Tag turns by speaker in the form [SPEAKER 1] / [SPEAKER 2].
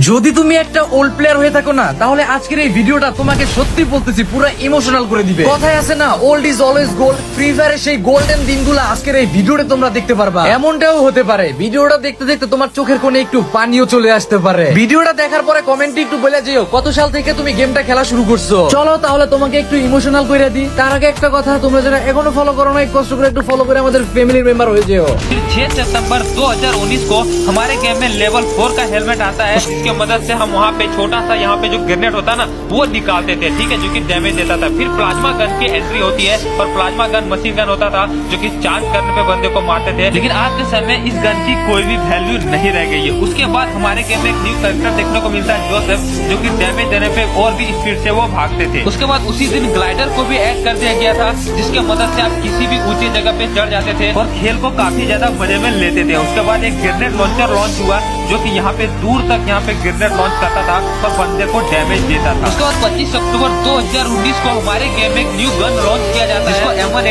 [SPEAKER 1] যদি তুমি একটা ওল্ড প্লেয়ার হয়ে থাকো না, তাহলে আজকের এই ভিডিওটা তোমাকে সত্যি বলতেছি পুরো ইমোশনাল করে দিবে। কথায় আছে না, old is always gold. Free ফায়ারের সেই গোল্ডেন দিনগুলো আজকের এই ভিডিওতে তোমরা দেখতে পারবা। এমনটাও হতে পারে ভিডিওটা দেখতে দেখতে তোমার চোখের কোণে একটু পানিও চলে আসতে পারে। ভিডিওটা দেখার পরে কমেন্টে একটু বলে যেও কত সাল থেকে তুমি গেমটা খেলা শুরু করছো। চলো তাহলে তোমাকে একটু ইমোশনাল করে দিই। তার আগে একটা কথা, তোমরা যারা এখনো ফলো করো না, কষ্ট করে একটু ফলো করে আমাদের ফ্যামিলির মেম্বার হয়ে যেও।
[SPEAKER 2] 6 सितंबर 2019 को हमारे गेम में लेवल 4 का हेलमेट आता है, जिसके मदद से हम वहाँ पे छोटा सा यहाँ पे जो ग्रेनेड होता है ना वो निकालते थे, ठीक है, जो कि डैमेज देता था। फिर प्लाज्मा गन की एंट्री होती है और प्लाज्मा गन मशीन गन होता था जो कि चार्ज करने पे बंदे को मारते थे। लेकिन आज के समय इस गन की कोई भी वैल्यू नहीं रह गई है। उसके बाद हमारे गेम में एक न्यू कैरेक्टर देखने को मिलता है जोसेफ, जो कि डैमेज देने पे और भी स्पीड से वो भागते थे। उसके बाद उसी दिन ग्लाइडर को भी ऐड कर दिया गया था, जिसके मदद से आप किसी भी ऊंची जगह पे चढ़ जाते थे और खेल को काफी ज्यादा मजे में लेते थे। उसके बाद एक ग्रेनेड लॉन्चर लॉन्च हुआ जो कि यहाँ पे दूर तक यहाँ पे ग्रेनेड लॉन्च करता था और बंदे को डैमेज देता था। उसके बाद 25 अक्टूबर 2019 को हमारे गेम में एक न्यू गन लॉन्च किया जाता है, जिसको M1